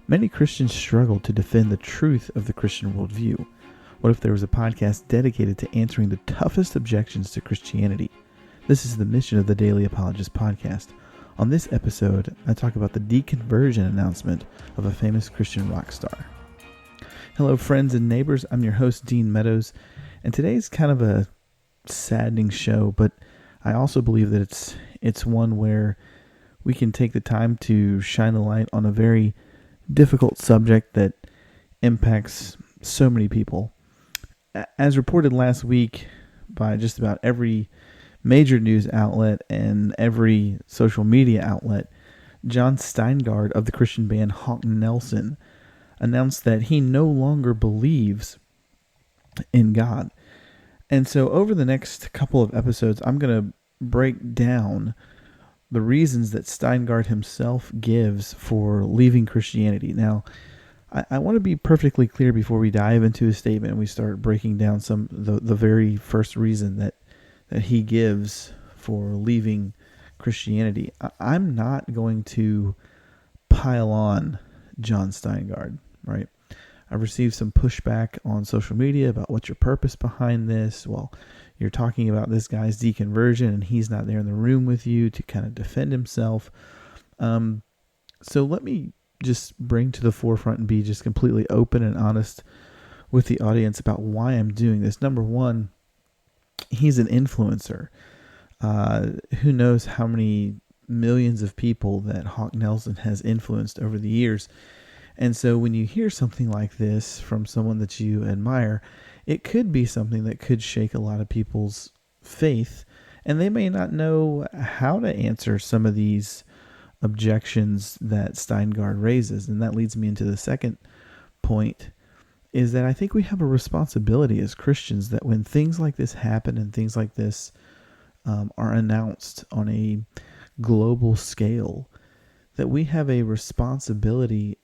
Many Christians struggle to defend the truth of the Christian worldview. What if there was a podcast dedicated to answering the toughest objections to Christianity? This is the mission of the Daily Apologist podcast. On this episode, I talk about the deconversion announcement of a famous Christian rock star. Hello, friends and neighbors. I'm your host, Dean Meadows, and today's kind of a saddening show, but I also believe that it's one where we can take the time to shine the light on a very difficult subject that impacts so many people. As reported last week by just about every major news outlet and every social media outlet, John Steingard of the Christian band Hawk Nelson announced that he no longer believes in God. And so over the next couple of episodes, I'm going to break down the reasons that Steingard himself gives for leaving Christianity. Now, I want to be perfectly clear before we dive into his statement and we start breaking down the very first reason that he gives for leaving Christianity. I'm not going to pile on John Steingard, right? I've received some pushback on social media about what's your purpose behind this. Well, you're talking about this guy's deconversion and he's not there in the room with you to kind of defend himself. So let me just bring to the forefront and be just completely open and honest with the audience about why I'm doing this. Number one, he's an influencer. Who knows how many millions of people that Hawk Nelson has influenced over the years. And so when you hear something like this from someone that you admire, it could be something that could shake a lot of people's faith, and they may not know how to answer some of these objections that Steingard raises. And that leads me into the second point, is that I think we have a responsibility as Christians that when things like this happen and things like this are announced on a global scale, that we have a responsibility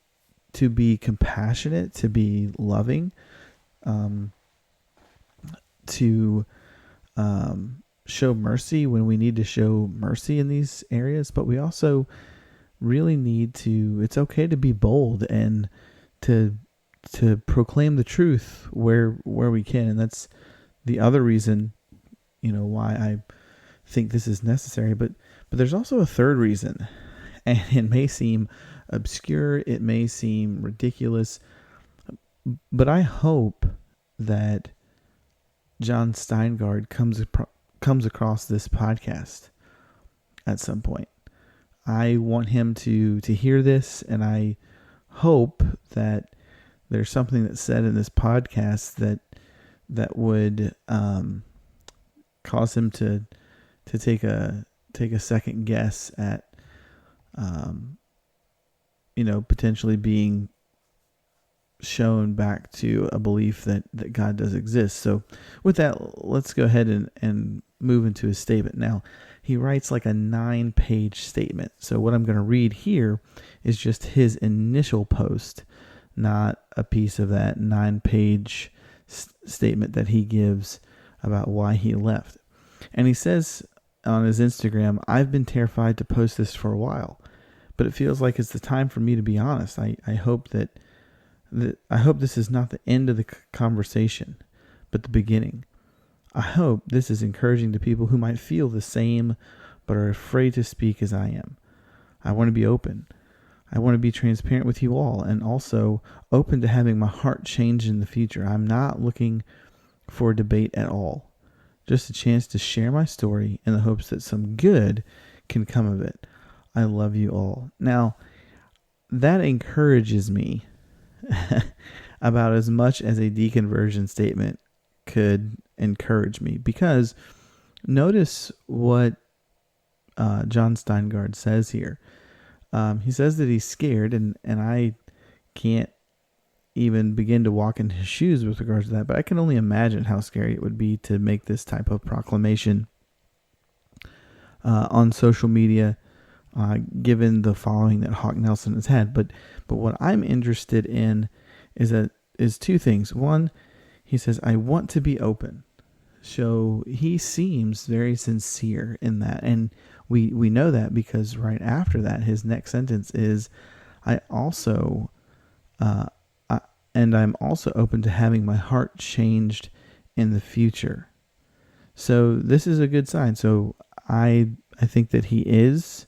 to be compassionate, to be loving, to show mercy when we need to show mercy in these areas. But we also really need to, it's okay to be bold and to proclaim the truth where we can. And that's the other reason, why I think this is necessary. But there's also a third reason, and it may seem obscure, it may seem ridiculous, but I hope that John Steingard comes across this podcast at some point. I want him to hear this, and I hope that there's something that's said in this podcast that would cause him to take a second guess at potentially being shown back to a belief that God does exist. So with that, let's go ahead and move into his statement. Now, he writes like a 9-page statement. So what I'm going to read here is just his initial post, not a piece of that 9-page statement that he gives about why he left. And he says on his Instagram, "I've been terrified to post this for a while, but it feels like it's the time for me to be honest. I hope this is not the end of the conversation, but the beginning. I hope this is encouraging to people who might feel the same, but are afraid to speak as I am. I want to be open. I want to be transparent with you all, and also open to having my heart changed in the future. I'm not looking for a debate at all. Just a chance to share my story in the hopes that some good can come of it. I love you all." Now, that encourages me about as much as a deconversion statement could encourage me, because notice what John Steingard says here. He says that he's scared, and I can't even begin to walk in his shoes with regards to that, but I can only imagine how scary it would be to make this type of proclamation on social media, given the following that Hawk Nelson has had. But what I'm interested in is two things. One, he says, "I want to be open." So he seems very sincere in that. And we know that because right after that, his next sentence is, "I also Uh, and I'm also open to having my heart changed in the future. So this is a good sign. So I think that he is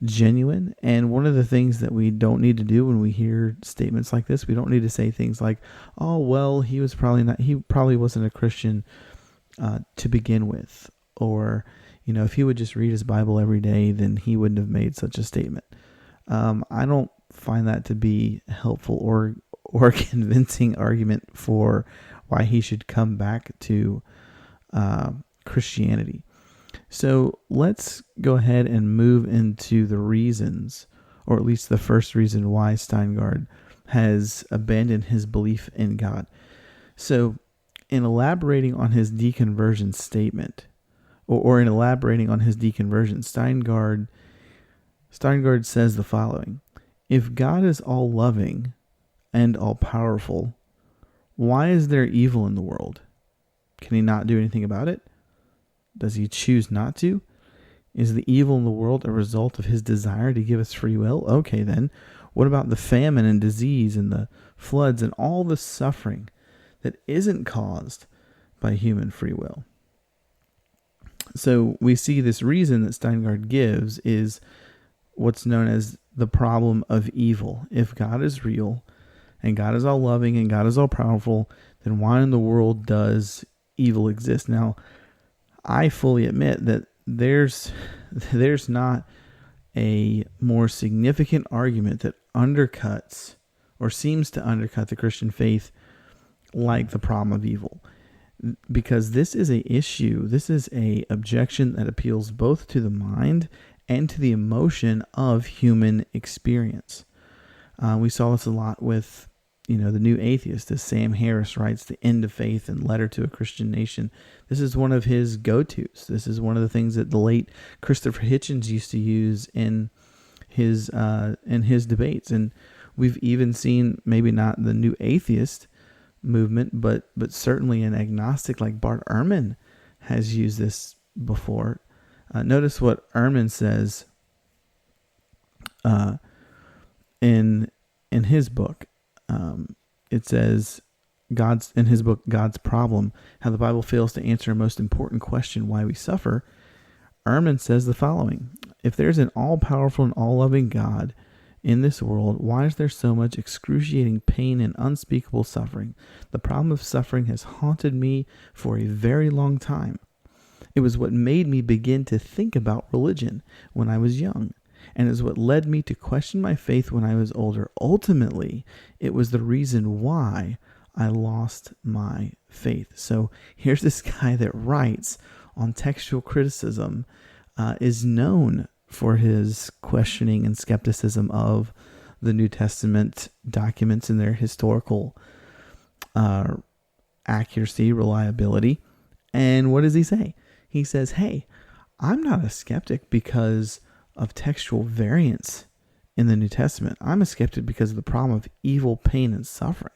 genuine. And one of the things that we don't need to do when we hear statements like this, we don't need to say things like, "Oh, well, he probably wasn't a Christian to begin with," or, if he would just read his Bible every day, then he wouldn't have made such a statement. I don't find that to be helpful or convincing argument for why he should come back to Christianity. So let's go ahead and move into the reasons, or at least the first reason why Steingard has abandoned his belief in God. So in elaborating on his deconversion statement, or in elaborating on his deconversion, Steingard says the following: if God is all loving and all powerful, why is there evil in the world? Can he not do anything about it? Does he choose not to? Is the evil in the world a result of his desire to give us free will? Okay, then, what about the famine and disease and the floods and all the suffering that isn't caused by human free will? So we see this reason that Steingard gives is what's known as the problem of evil. If God is real and God is all loving and God is all powerful, then why in the world does evil exist? Now, I fully admit that there's not a more significant argument that undercuts or seems to undercut the Christian faith like the problem of evil. Because this is a objection that appeals both to the mind and to the emotion of human experience. We saw this a lot with, the New Atheist, as Sam Harris writes, The End of Faith and Letter to a Christian Nation. This is one of his go-tos. This is one of the things that the late Christopher Hitchens used to use in his debates. And we've even seen, maybe not the New Atheist movement, but certainly an agnostic like Bart Ehrman has used this before. Notice what Ehrman says in his book. It says, in his book, God's Problem, How the Bible Fails to Answer a Most Important Question, Why We Suffer. Ehrman says the following: if there's an all-powerful and all-loving God in this world, why is there so much excruciating pain and unspeakable suffering? The problem of suffering has haunted me for a very long time. It was what made me begin to think about religion when I was young, and is what led me to question my faith when I was older. Ultimately, it was the reason why I lost my faith. So here's this guy that writes on textual criticism, is known for his questioning and skepticism of the New Testament documents and their historical accuracy, reliability. And what does he say? He says, hey, I'm not a skeptic because of textual variance in the New Testament. I'm a skeptic because of the problem of evil, pain, and suffering.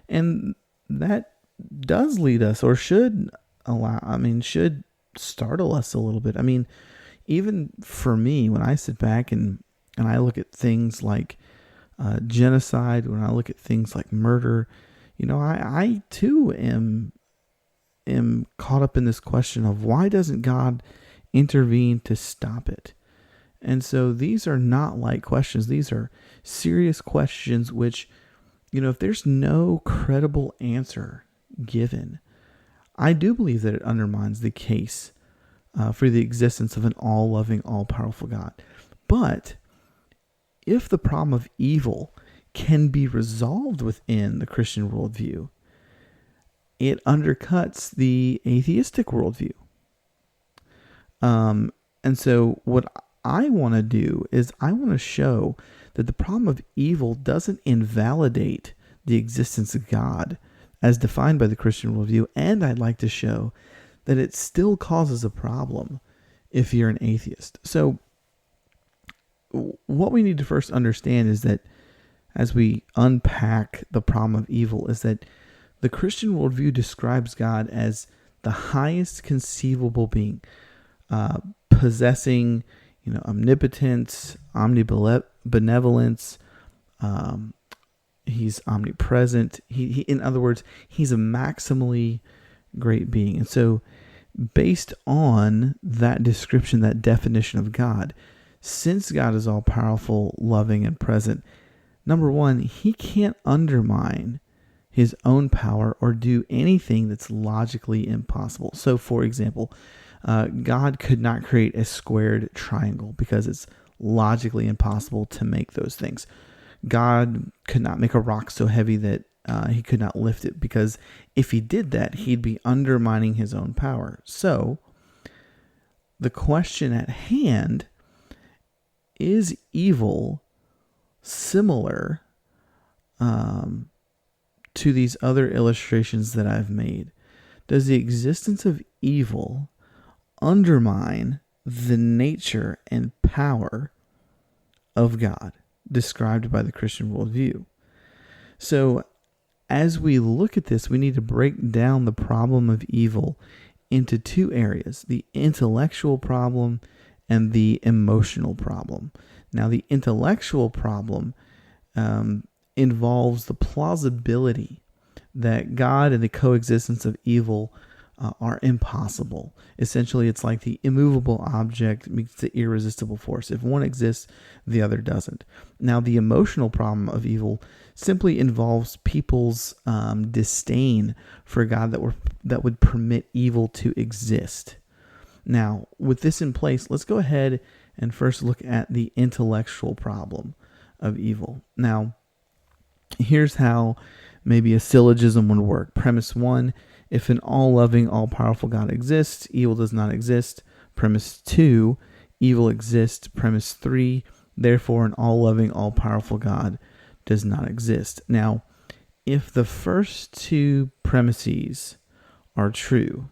And that does lead us, or should startle us a little bit. I mean, even for me, when I sit back and I look at things like genocide, when I look at things like murder, I too am caught up in this question of why doesn't God intervene to stop it? And so these are not light questions. These are serious questions which, if there's no credible answer given, I do believe that it undermines the case for the existence of an all-loving, all-powerful God. But if the problem of evil can be resolved within the Christian worldview, it undercuts the atheistic worldview. And so what I want to do is I want to show that the problem of evil doesn't invalidate the existence of God as defined by the Christian worldview, and I'd like to show that it still causes a problem if you're an atheist. So what we need to first understand is that as we unpack the problem of evil is that the Christian worldview describes God as the highest conceivable being, possessing, omnipotence, omnibenevolence. He's omnipresent. He in other words, he's a maximally great being. And so based on that description, that definition of God, since God is all powerful, loving, and present, number one, he can't undermine his own power or do anything that's logically impossible. So, for example, God could not create a squared triangle because it's logically impossible to make those things. God could not make a rock so heavy that he could not lift it, because if he did that, he'd be undermining his own power. So, the question at hand is evil similar to these other illustrations that I've made? Does the existence of evil undermine the nature and power of God described by the Christian worldview? So as we look at this, we need to break down the problem of evil into two areas: the intellectual problem and the emotional problem. Now, the intellectual problem involves the plausibility that God and the coexistence of evil are impossible. Essentially, it's like the immovable object meets the irresistible force. If one exists, the other doesn't. Now, the emotional problem of evil simply involves people's disdain for God that would permit evil to exist. Now, with this in place, let's go ahead and first look at the intellectual problem of evil. Now, here's how maybe a syllogism would work. Premise 1, if an all-loving, all-powerful God exists, evil does not exist. Premise 2, evil exists. Premise 3, therefore an all-loving, all-powerful God does not exist. Now, if the first two premises are true,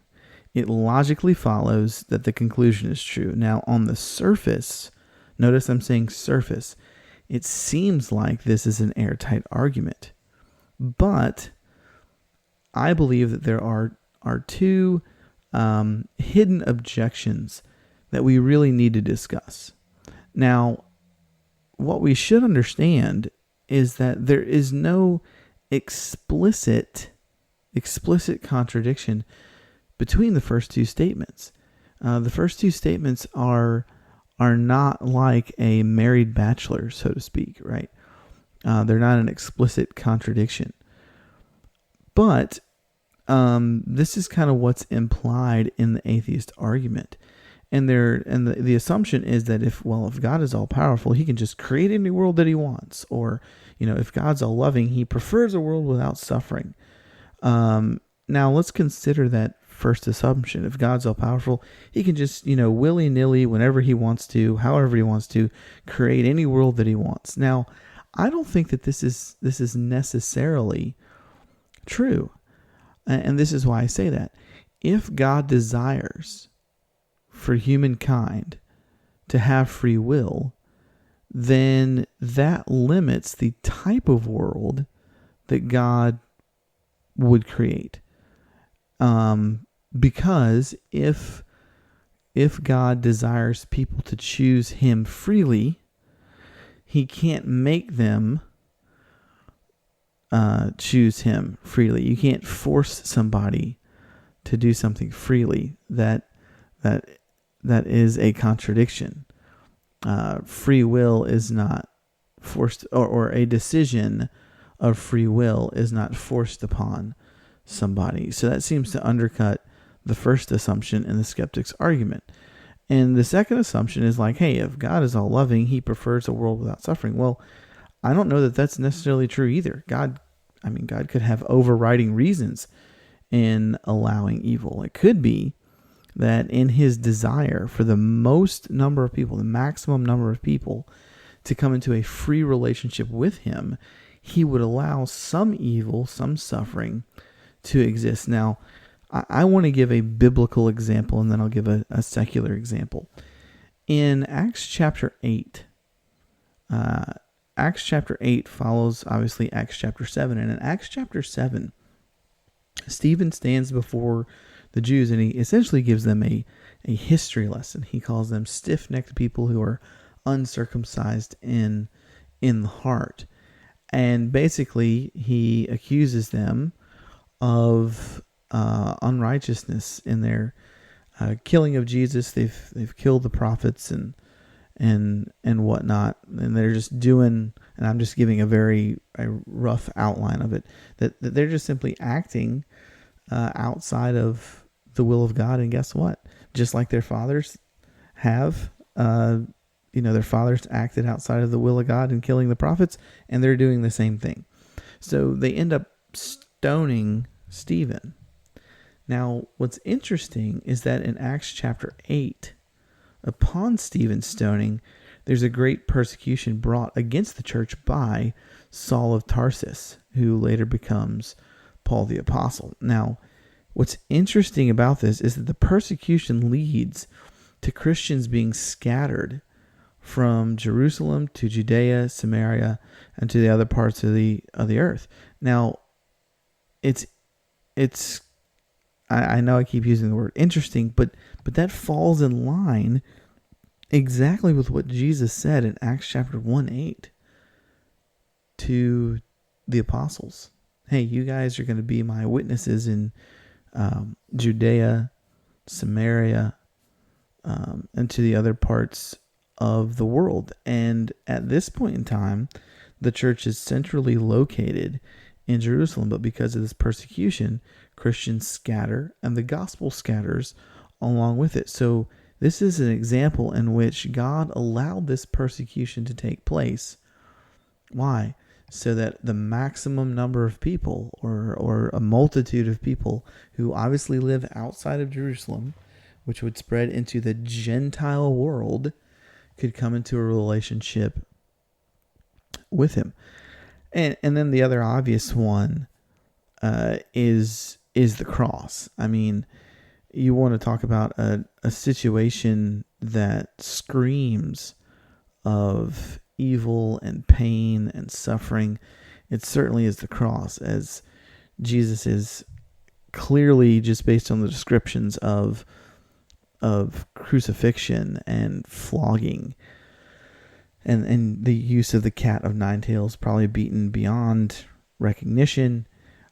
it logically follows that the conclusion is true. Now, on the surface, notice I'm saying surface, it seems like this is an airtight argument. But I believe that there are two hidden objections that we really need to discuss. Now, what we should understand is that there is no explicit contradiction between the first two statements. The first two statements are not like a married bachelor, so to speak, right? They're not an explicit contradiction. But this is kind of what's implied in the atheist argument. And the assumption is that if God is all powerful, he can just create any world that he wants. Or, if God's all loving, he prefers a world without suffering. Now let's consider that first assumption. If God's all powerful, he can just, willy-nilly, whenever he wants to, however he wants to, create any world that he wants. Now, I don't think that this is necessarily true. And this is why I say that. If God desires for humankind to have free will, then that limits the type of world that God would create. Because if God desires people to choose him freely, he can't make them choose him freely. You can't force somebody to do something freely. That is a contradiction. Free will is not forced, or a decision of free will is not forced upon somebody. So that seems to undercut the first assumption in the skeptic's argument. And the second assumption is like, hey, if God is all loving, he prefers a world without suffering. Well, I don't know that that's necessarily true either. God could have overriding reasons in allowing evil. It could be that in his desire for the most number of people, the maximum number of people, to come into a free relationship with him, he would allow some evil, some suffering to exist. Now, I want to give a biblical example, and then I'll give a secular example. In Acts chapter 8, Acts chapter 8 follows, obviously, Acts chapter 7. And in Acts chapter 7, Stephen stands before the Jews, and he essentially gives them a history lesson. He calls them stiff-necked people who are uncircumcised in the heart. And basically, he accuses them of unrighteousness in their killing of Jesus. They've killed the prophets and whatnot, and they're just doing. And I'm just giving a rough outline of it. That they're just simply acting outside of the will of God. And guess what? Just like their fathers have, their fathers acted outside of the will of God in killing the prophets, and they're doing the same thing. So they end up stoning Stephen. Now, what's interesting is that in Acts chapter 8, upon Stephen's stoning, there's a great persecution brought against the church by Saul of Tarsus, who later becomes Paul the Apostle. Now, what's interesting about this is that the persecution leads to Christians being scattered from Jerusalem to Judea, Samaria, and to the other parts of the earth. Now, I know I keep using the word interesting, but that falls in line exactly with what Jesus said in Acts chapter 1:8 to the apostles. Hey, you guys are going to be my witnesses in Judea, Samaria, and to the other parts of the world. And at this point in time, the church is centrally located in Jerusalem, but because of this persecution, Christians scatter, and the gospel scatters along with it. So this is an example in which God allowed this persecution to take place. Why? So that the maximum number of people, or a multitude of people who obviously live outside of Jerusalem, which would spread into the Gentile world, could come into a relationship with him. And then the other obvious one is the cross. I mean, you want to talk about a situation that screams of evil and pain and suffering. It certainly is the cross, as Jesus is clearly, just based on the descriptions of crucifixion and flogging and the use of the cat of nine tails, probably beaten beyond recognition.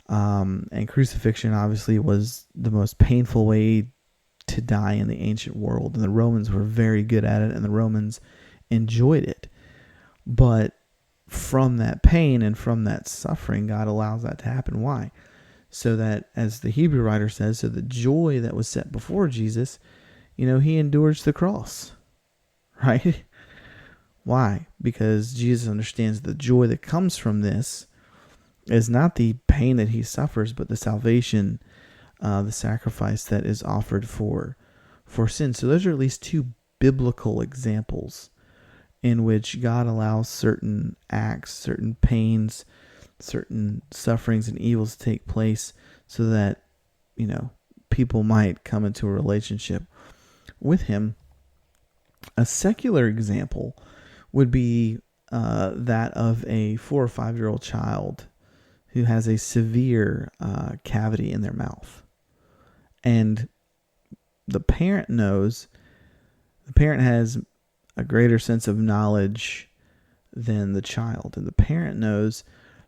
And crucifixion obviously was the most painful way to die in the ancient world, and the Romans were very good at it, and the Romans enjoyed it. But from that pain and from that suffering, God allows that to happen. Why? So that, as the Hebrew writer says, so the joy that was set before Jesus, he endures the cross, right? Why? Because Jesus understands the joy that comes from this is not the pain that he suffers, but the salvation, the sacrifice that is offered for sin. So those are at least two biblical examples in which God allows certain acts, certain pains, certain sufferings and evils to take place so that, people might come into a relationship with him. A secular example would be that of a 4 or 5-year-old child who has a severe cavity in their mouth. And the parent has a greater sense of knowledge than the child. And the parent knows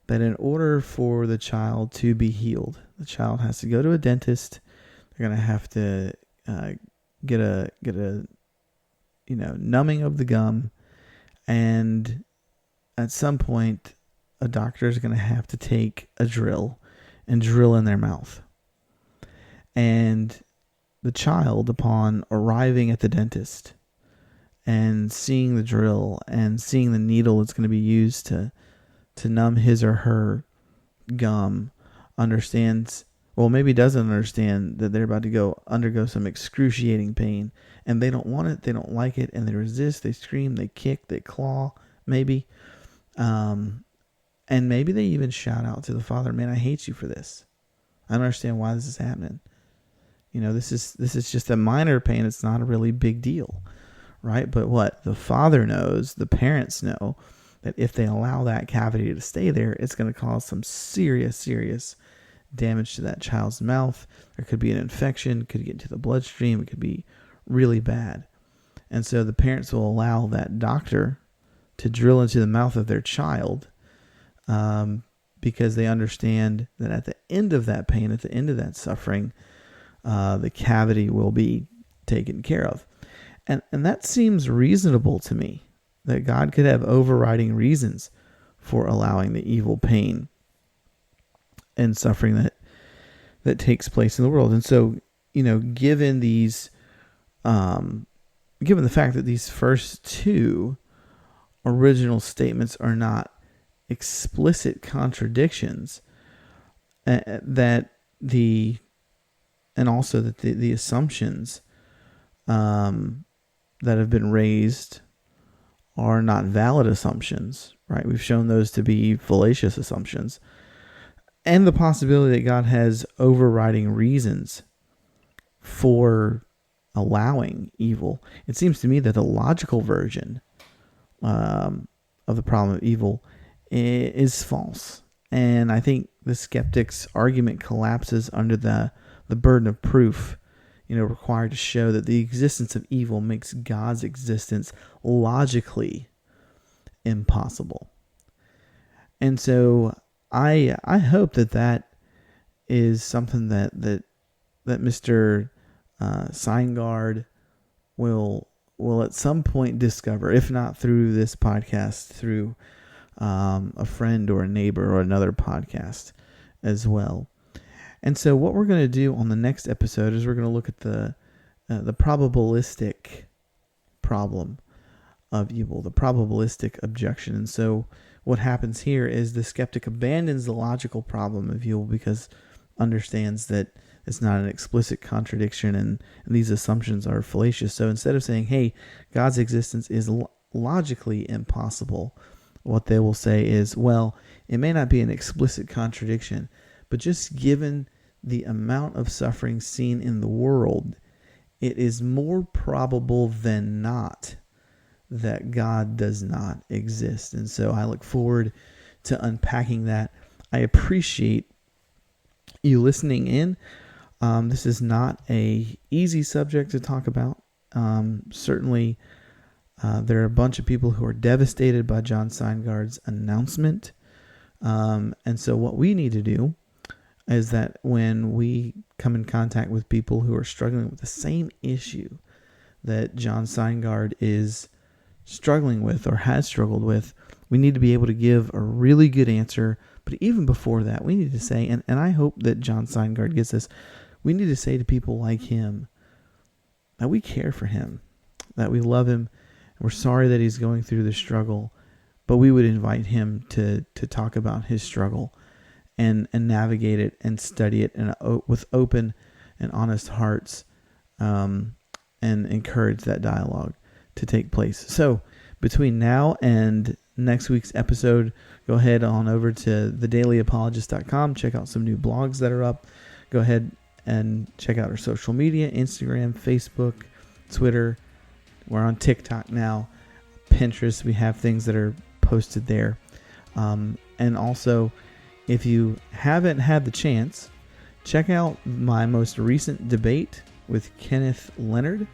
that in order for the child to be healed, the child has to go to a dentist. They're going to have to get a numbing of the gum. And at some point, a doctor is going to have to take a drill and drill in their mouth. And the child, upon arriving at the dentist and seeing the drill and seeing the needle that's going to be used to numb his or her gum, understands, well, maybe doesn't understand that they're about to undergo some excruciating pain, and they don't want it, they don't like it, and they resist, they scream, they kick, they claw, maybe. And maybe they even shout out to the father, "Man, I hate you for this. I don't understand why this is happening. This is just a minor pain. It's not a really big deal," right? But what the father knows, the parents know, that if they allow that cavity to stay there, it's going to cause some serious damage to that child's mouth. There could be an infection, could get into the bloodstream. It could be really bad. And so the parents will allow that doctor to drill into the mouth of their child because they understand that at the end of that pain, at the end of that suffering, the cavity will be taken care of. And that seems reasonable to me, that God could have overriding reasons for allowing the evil pain and suffering that takes place in the world. And so, given these, given the fact that these first two original statements are not explicit contradictions, and also that the assumptions that have been raised are not valid assumptions, right? We've shown those to be fallacious assumptions. And the possibility that God has overriding reasons for allowing evil. It seems to me that the logical version of the problem of evil is false. And I think the skeptic's argument collapses under the burden of proof, required to show that the existence of evil makes God's existence logically impossible. And so I hope that is something that Mr. Steingard will at some point discover, if not through this podcast, through a friend or a neighbor or another podcast as well. And so what we're going to do on the next episode is we're going to look at the probabilistic problem of evil, the probabilistic objection. And so what happens here is the skeptic abandons the logical problem of evil because understands that it's not an explicit contradiction and these assumptions are fallacious. So instead of saying, hey, God's existence is logically impossible, what they will say is, well, it may not be an explicit contradiction, but just given the amount of suffering seen in the world, it is more probable than not that God does not exist. And so I look forward to unpacking that. I appreciate you listening in. This is not an easy subject to talk about. Certainly, there are a bunch of people who are devastated by John Steingard's announcement. And so what we need to do is that when we come in contact with people who are struggling with the same issue that John Steingard is struggling with or has struggled with, we need to be able to give a really good answer. But even before that, we need to say, and I hope that John Steingard gets this, we need to say to people like him that we care for him, that we love him, and we're sorry that he's going through this struggle, but we would invite him to talk about his struggle and navigate it and study it with open and honest hearts, and encourage that dialogue to take place. So between now and next week's episode, go ahead on over to thedailyapologist.com. Check out some new blogs that are up. Go ahead and check out our social media, Instagram, Facebook, Twitter. We're on TikTok now, Pinterest. We have things that are posted there. And also, if you haven't had the chance, check out my most recent debate with Kenneth Leonard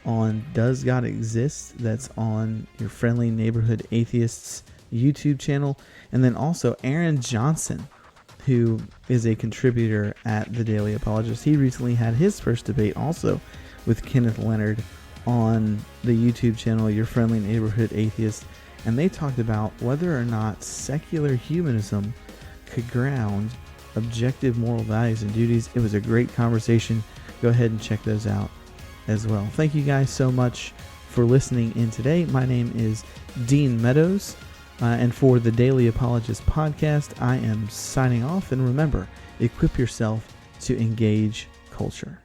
on Does God Exist? That's on your Friendly Neighborhood Atheists YouTube channel. And then also Aaron Johnson, who is a contributor at The Daily Apologist. He recently had his first debate also with Kenneth Leonard on the YouTube channel, Your Friendly Neighborhood Atheist. And they talked about whether or not secular humanism could ground objective moral values and duties. It was a great conversation. Go ahead and check those out as well. Thank you guys so much for listening in today. My name is Dean Meadows, and for the Daily Apologist podcast, I am signing off. And remember, equip yourself to engage culture.